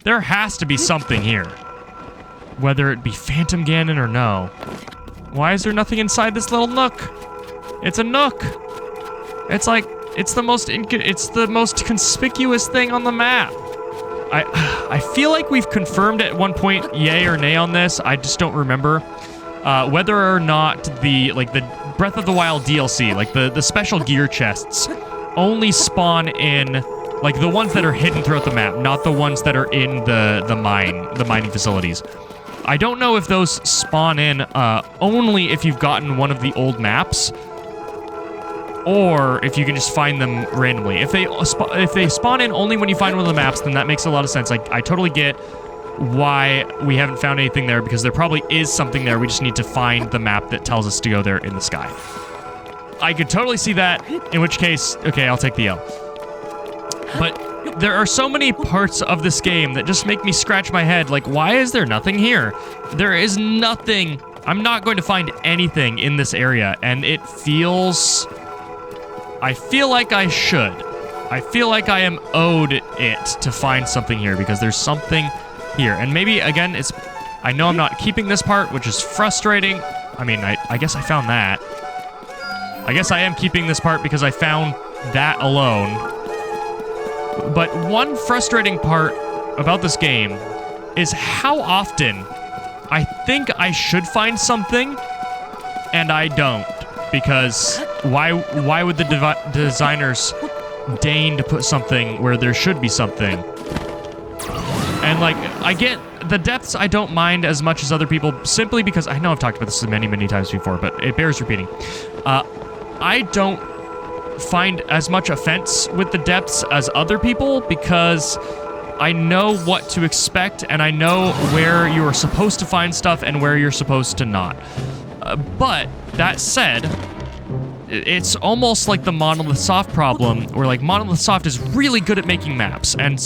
There has to be something here. Whether it be Phantom Ganon or no. Why is there nothing inside this little nook? It's a nook. It's like, it's the most conspicuous thing on the map. I feel like we've confirmed at one point yay or nay on this. I just don't remember. Whether or not the Breath of the Wild DLC, like the special gear chests, only spawn in like the ones that are hidden throughout the map, not the ones that are in the mining facilities. I don't know if those spawn in only if you've gotten one of the old maps, or if you can just find them randomly. If they spawn in only when you find one of the maps, then that makes a lot of sense. Like, I totally get why we haven't found anything there, because there probably is something there. We just need to find the map that tells us to go there in the sky. I could totally see that, in which case, okay, I'll take the L. But there are so many parts of this game that just make me scratch my head, like, why is there nothing here? There is nothing. I'm not going to find anything in this area, and it feels... I feel like I should. I feel like I am owed it to find something here, because there's something here. And maybe, again, it's... I know I'm not keeping this part, which is frustrating. I mean, I guess I found that. I guess I am keeping this part because I found that alone. But one frustrating part about this game is how often I think I should find something, and I don't. Because why would the designers deign to put something where there should be something? And, like, I get the depths I don't mind as much as other people, simply because I know I've talked about this many, many times before, but it bears repeating. I don't find as much offense with the depths as other people, because I know what to expect, and I know where you are supposed to find stuff and where you're supposed to not. But that said, it's almost like the Monolith Soft problem, where like Monolith Soft is really good at making maps, and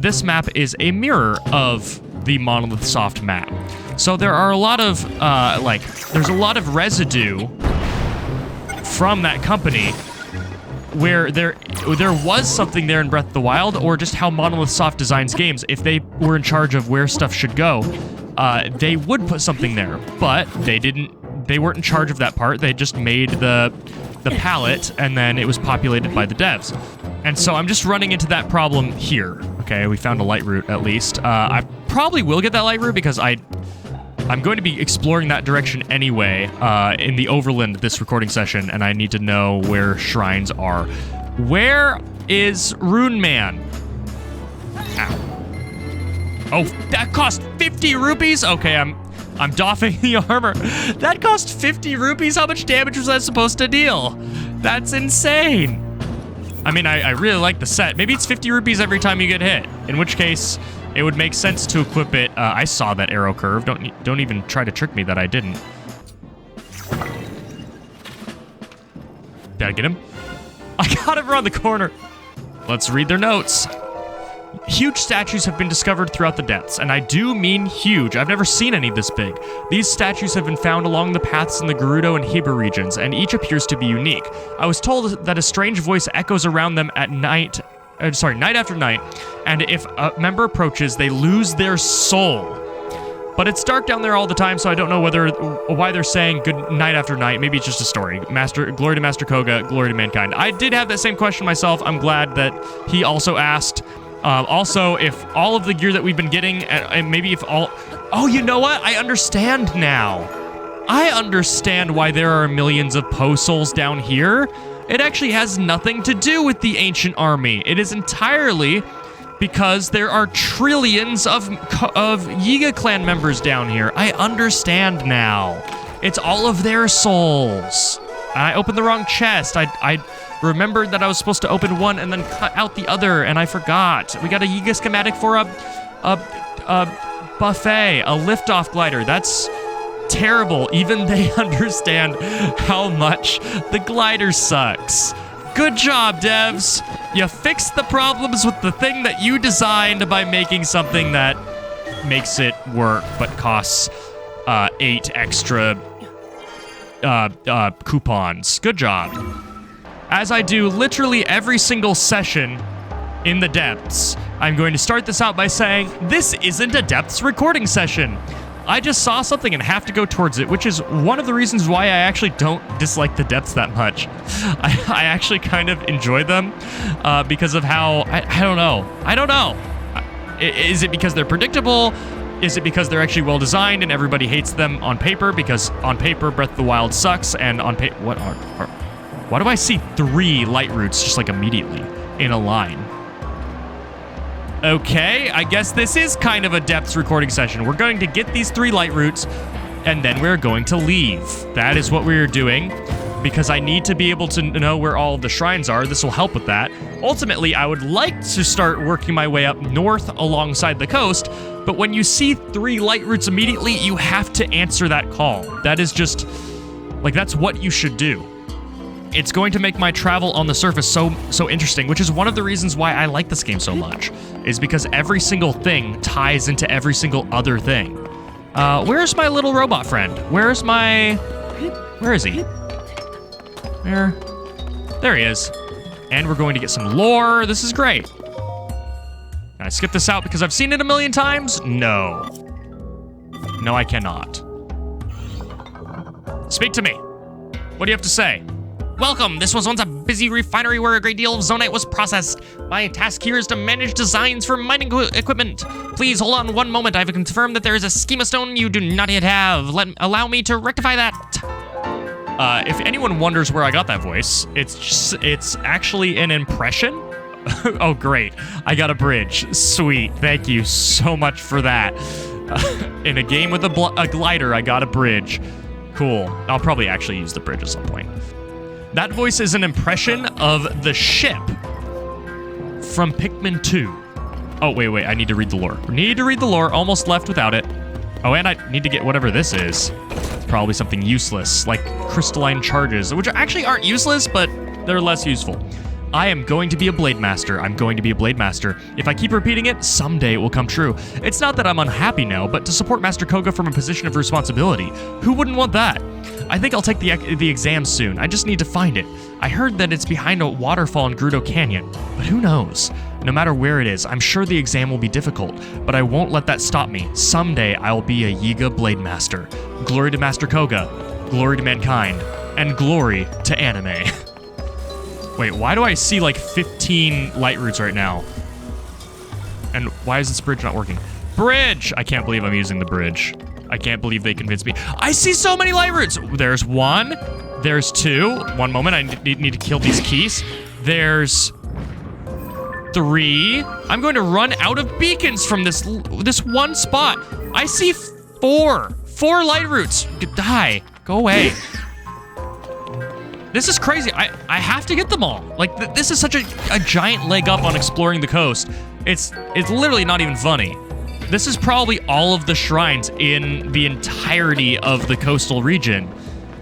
this map is a mirror of the Monolith Soft map. So there are a lot of there's a lot of residue from that company where there was something there in Breath of the Wild, or just how Monolith Soft designs games. If they were in charge of where stuff should go, they would put something there, but they didn't. They weren't in charge of that part. They just made the palette, and then it was populated by the devs. And so I'm just running into that problem here. Okay, we found a light route at least. I probably will get that light route because I'm going to be exploring that direction anyway in the Overland this recording session, and I need to know where shrines are. Where is Rune Man? Ow. Oh, that cost 50 rupees? Okay, I'm doffing the armor. That cost 50 rupees? How much damage was that supposed to deal? That's insane. I mean, I really like the set. Maybe it's 50 rupees every time you get hit, in which case it would make sense to equip it. I saw that arrow curve. Don't even try to trick me that I didn't. Did I get him? I got him around the corner. Let's read their notes. Huge statues have been discovered throughout the depths, and I do mean huge. I've never seen any this big. These statues have been found along the paths in the Gerudo and Hiba regions, and each appears to be unique. I was told that a strange voice echoes around them at night after night, and if a member approaches, they lose their soul. But it's dark down there all the time, so I don't know why they're saying good night after night. Maybe it's just a story. Glory to Master Koga, glory to mankind. I did have that same question myself. I'm glad that he also asked. Also, if all of the gear that we've been getting, and maybe if all... Oh, you know what? I understand now. I understand why there are millions of Poe souls down here. It actually has nothing to do with the ancient army. It is entirely because there are trillions of Yiga clan members down here. I understand now. It's all of their souls. I opened the wrong chest. I remembered that I was supposed to open one and then cut out the other, and I forgot. We got a Yiga schematic for a buffet, a liftoff glider. That's terrible. Even they understand how much the glider sucks. Good job, devs. You fixed the problems with the thing that you designed by making something that makes it work but costs 8 extra coupons. Good job. As I do literally every single session in the depths. I'm going to start this out by saying, this isn't a depths recording session. I just saw something and have to go towards it, which is one of the reasons why I actually don't dislike the depths that much. I actually kind of enjoy them because of how, I don't know. Is it because they're predictable? Is it because they're actually well designed and everybody hates them on paper? Because on paper, Breath of the Wild sucks, and on paper, why do I see 3 light roots just like immediately in a line? Okay, I guess this is kind of a depths recording session. We're going to get these 3 light roots, and then we're going to leave. That is what we're doing, because I need to be able to know where all the shrines are. This will help with that. Ultimately, I would like to start working my way up north alongside the coast, but when you see 3 light roots immediately, you have to answer that call. That is just, like, that's what you should do. It's going to make my travel on the surface so interesting, which is one of the reasons why I like this game so much, is because every single thing ties into every single other thing. Where's my little robot friend? Where is he? There he is. And we're going to get some lore. This is great. Can I skip this out because I've seen it a million times? No. No, I cannot. Speak to me. What do you have to say? Welcome. This was once a busy refinery where a great deal of zonite was processed. My task here is to manage designs for mining equipment. Please hold on one moment. I've confirmed that there is a schema stone you do not yet have. Allow me to rectify that. If anyone wonders where I got that voice, it's actually an impression. Oh, great. I got a bridge. Sweet. Thank you so much for that. In a game with a glider, I got a bridge. Cool. I'll probably actually use the bridge at some point. That voice is an impression of the ship from Pikmin 2. Oh, wait. I need to read the lore. Almost left without it. Oh, and I need to get whatever this is. It's probably something useless, like crystalline charges, which actually aren't useless, but they're less useful. I am going to be a Blade Master. I'm going to be a Blade Master. If I keep repeating it, someday it will come true. It's not that I'm unhappy now, but to support Master Koga from a position of responsibility. Who wouldn't want that? I think I'll take the exam soon. I just need to find it. I heard that it's behind a waterfall in Gerudo Canyon, but who knows? No matter where it is, I'm sure the exam will be difficult, but I won't let that stop me. Someday I'll be a Yiga Blade Master. Glory to Master Koga, glory to mankind, and glory to anime. Wait, why do I see like 15 light roots right now? And why is this bridge not working? Bridge! I can't believe I'm using the bridge. I can't believe they convinced me. I see so many light roots! There's 1. There's 2. One moment, I need to kill these keys. There's 3. I'm going to run out of beacons from this one spot. I see 4. 4 light roots. Die. Go away. This is crazy. I have to get them all. Like, this is such a giant leg up on exploring the coast. It's literally not even funny. This is probably all of the shrines in the entirety of the coastal region.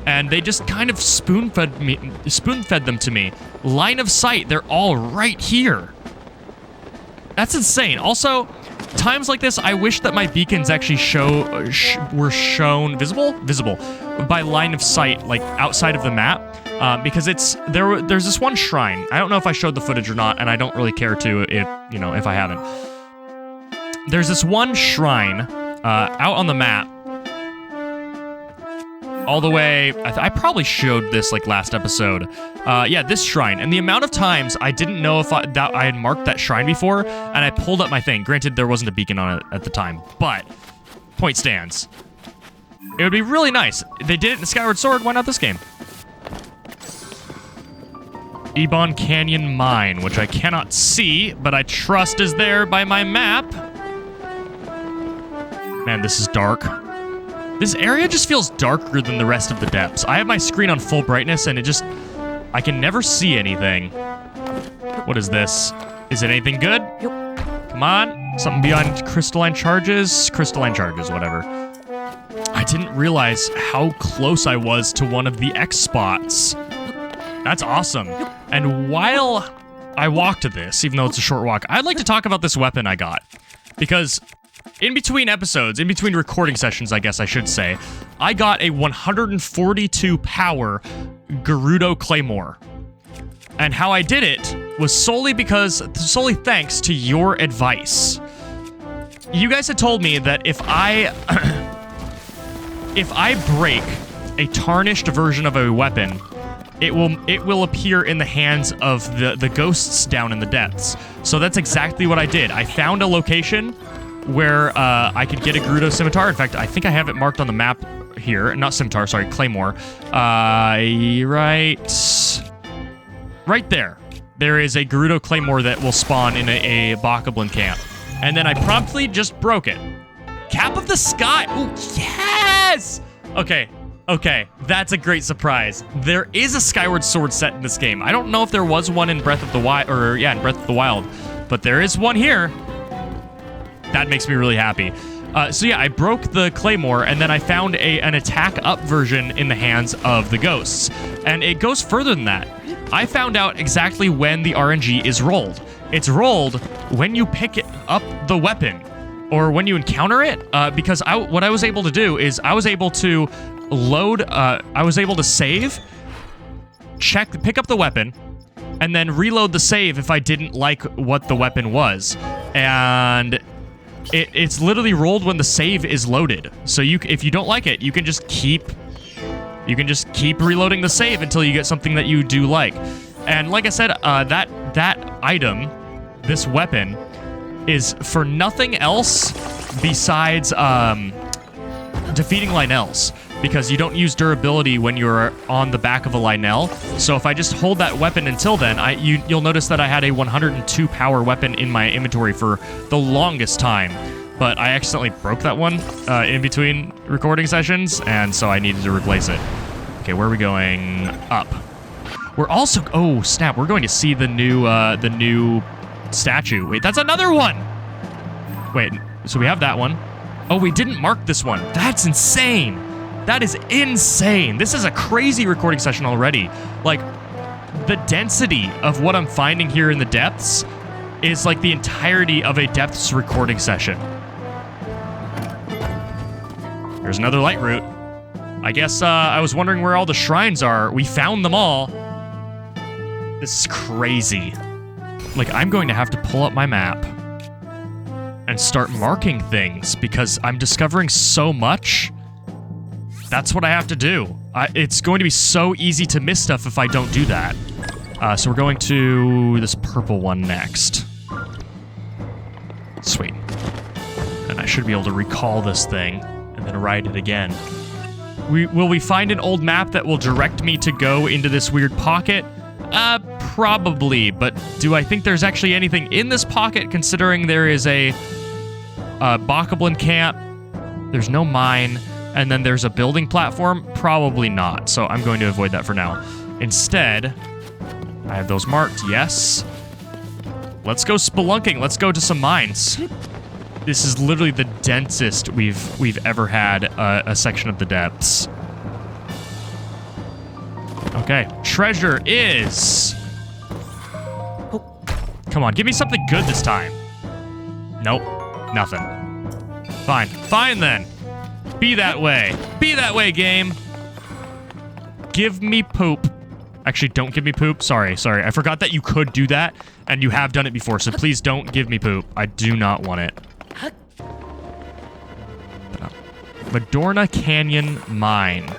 And they just kind of spoon-fed them to me. Line of sight, they're all right here. That's insane. Also, times like this, I wish that my beacons actually were shown visible by line of sight, like outside of the map. Because there's this one shrine. I don't know if I showed the footage or not, and I don't really care to if I haven't. There's this one shrine out on the map. All the way, I probably showed this like last episode. Yeah, this shrine. And the amount of times I didn't know if I had marked that shrine before, and I pulled up my thing. Granted, there wasn't a beacon on it at the time, but point stands. It would be really nice. They did it in Skyward Sword, why not this game? Ebon Canyon Mine, which I cannot see, but I trust is there by my map. Man, this is dark. This area just feels darker than the rest of the depths. I have my screen on full brightness, and I can never see anything. What is this? Is it anything good? Come on. Something beyond crystalline charges? Crystalline charges, whatever. I didn't realize how close I was to one of the X spots. That's awesome. And while I walk to this, even though it's a short walk, I'd like to talk about this weapon I got. Because in between episodes, in between recording sessions, I guess I should say, I got a 142 power Gerudo Claymore. And how I did it was solely thanks to your advice. You guys had told me that if I break a tarnished version of a weapon, it will appear in the hands of the ghosts down in the depths. So that's exactly what I did. I found a location where I could get a Gerudo scimitar. In fact, I think I have it marked on the map here. Not scimitar, sorry, claymore. Right there. There is a Gerudo claymore that will spawn in a Bokoblin camp. And then I promptly just broke it. Cap of the Sky. Ooh, yes! Okay, that's a great surprise. There is a Skyward Sword set in this game. I don't know if there was one in Breath of the Wild, in Breath of the Wild, but there is one here. That makes me really happy. So yeah, I broke the claymore, and then I found an attack up version in the hands of the ghosts. And it goes further than that. I found out exactly when the RNG is rolled. It's rolled when you pick up the weapon, or when you encounter it, because what I was able to do is I was able to load, I was able to save, pick up the weapon, and then reload the save if I didn't like what the weapon was. And it's literally rolled when the save is loaded. So if you don't like it, you can just keep reloading the save until you get something that you do like. And like I said, that item, this weapon, is for nothing else besides defeating Lynels, because you don't use durability when you're on the back of a Lynel. So if I just hold that weapon until then, you'll notice that I had a 102 power weapon in my inventory for the longest time. But I accidentally broke that one in between recording sessions, and so I needed to replace it. Okay, where are we going? Up. We're also... Oh, snap. We're going to see the new statue. Wait, that's another one! Wait, so we have that one. Oh, we didn't mark this one. That's insane! That is insane! This is a crazy recording session already. Like, the density of what I'm finding here in the depths is like the entirety of a depths recording session. There's another light route. I guess I was wondering where all the shrines are. We found them all. This is crazy. Like, I'm going to have to pull up my map and start marking things because I'm discovering so much. That's what I have to do. It's going to be so easy to miss stuff if I don't do that. So we're going to this purple one next. Sweet. And I should be able to recall this thing and then write it again. Will we find an old map that will direct me to go into this weird pocket? Probably, but do I think there's actually anything in this pocket, considering there is a Bokoblin camp, there's no mine, and then there's a building platform? Probably not, so I'm going to avoid that for now. Instead, I have those marked, yes. Let's go spelunking, let's go to some mines. This is literally the densest we've ever had a section of the depths. Okay, treasure is... Come on, give me something good this time. Nope, nothing. Fine, fine then. Be that way. Be that way, game. Give me poop. Actually, don't give me poop. Sorry. I forgot that you could do that, and you have done it before, so please don't give me poop. I do not want it. Madorna Canyon Mine.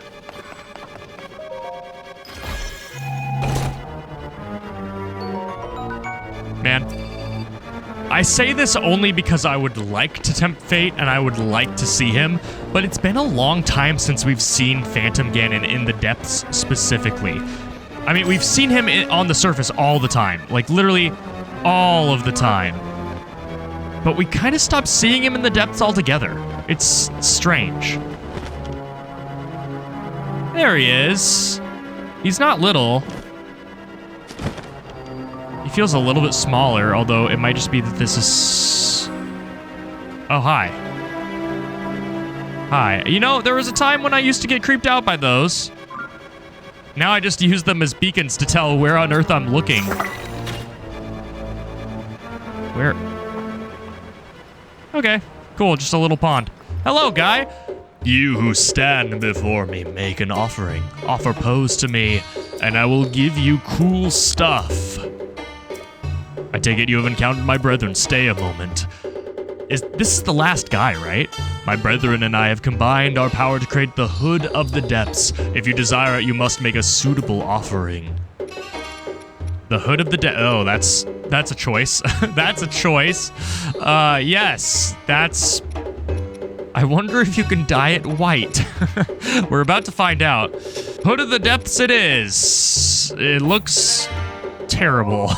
Man, I say this only because I would like to tempt fate and I would like to see him, but it's been a long time since we've seen Phantom Ganon in the depths specifically. I mean, we've seen him on the surface all the time, like literally all of the time. But we kind of stopped seeing him in the depths altogether. It's strange. There he is. He's not little. He feels a little bit smaller, although it might just be that this is... Oh, hi. Hi. You know, there was a time when I used to get creeped out by those. Now I just use them as beacons to tell where on earth I'm looking. Where? Okay, cool, just a little pond. Hello, guy. You who stand before me, make an offering. Offer pose to me, and I will give you cool stuff. take it you have encountered my brethren. Stay a moment. This is the last guy, right? My brethren and I have combined our power to create the Hood of the Depths. If you desire it, you must make a suitable offering. The Hood of the Depths. Oh, that's a choice. That's a choice. Yes, that's... I wonder if you can dye it white. We're about to find out. Hood of the Depths it is. It looks terrible.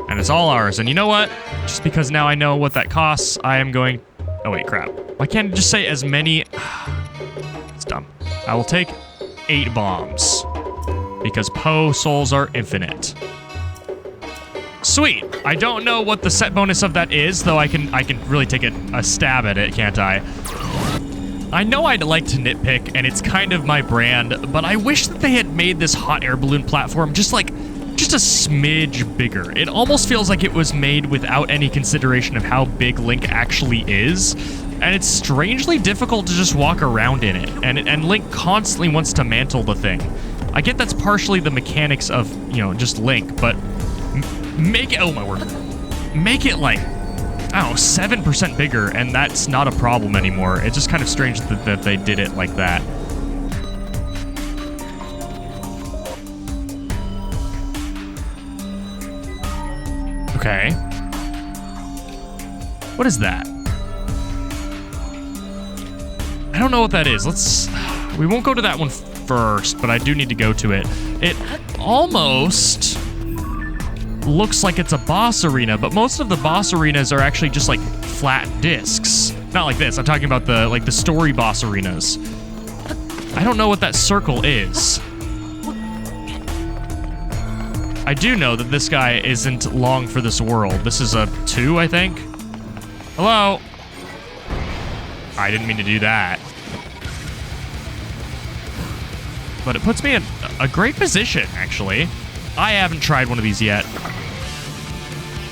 And it's all ours. And you know what? Just because now I know what that costs, I am going... Oh, wait, crap. Why can't I just say as many... It's dumb. I will take 8 bombs. Because Poe souls are infinite. Sweet. I don't know what the set bonus of that is, though I can really take a stab at it, can't I? I know I'd like to nitpick, and it's kind of my brand, but I wish that they had made this hot air balloon platform just a smidge bigger. It almost feels like it was made without any consideration of how big Link actually is, and it's strangely difficult to just walk around in it, and Link constantly wants to mantle the thing. I get that's partially the mechanics of, you know, just Link, but make it, oh my word, make it like, I don't know, 7% bigger, and that's not a problem anymore. It's just kind of strange that they did it like that. Okay. What is that? I don't know what that is. We won't go to that one first, but I do need to go to it. It almost looks like it's a boss arena, but most of the boss arenas are actually just like flat discs. Not like this. I'm talking about the story boss arenas. I don't know what that circle is. I do know that this guy isn't long for this world. This is a 2, I think. Hello? I didn't mean to do that. But it puts me in a great position, actually. I haven't tried one of these yet.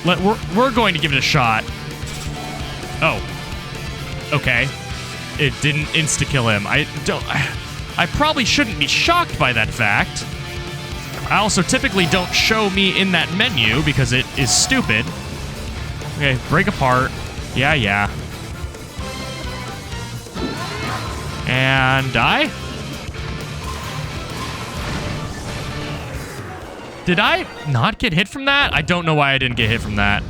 We're going to give it a shot. Oh. Okay. It didn't insta-kill him. I probably shouldn't be shocked by that fact. I also typically don't show me in that menu because it is stupid. Okay, break apart. Yeah. And die? Did I not get hit from that? I don't know why I didn't get hit from that.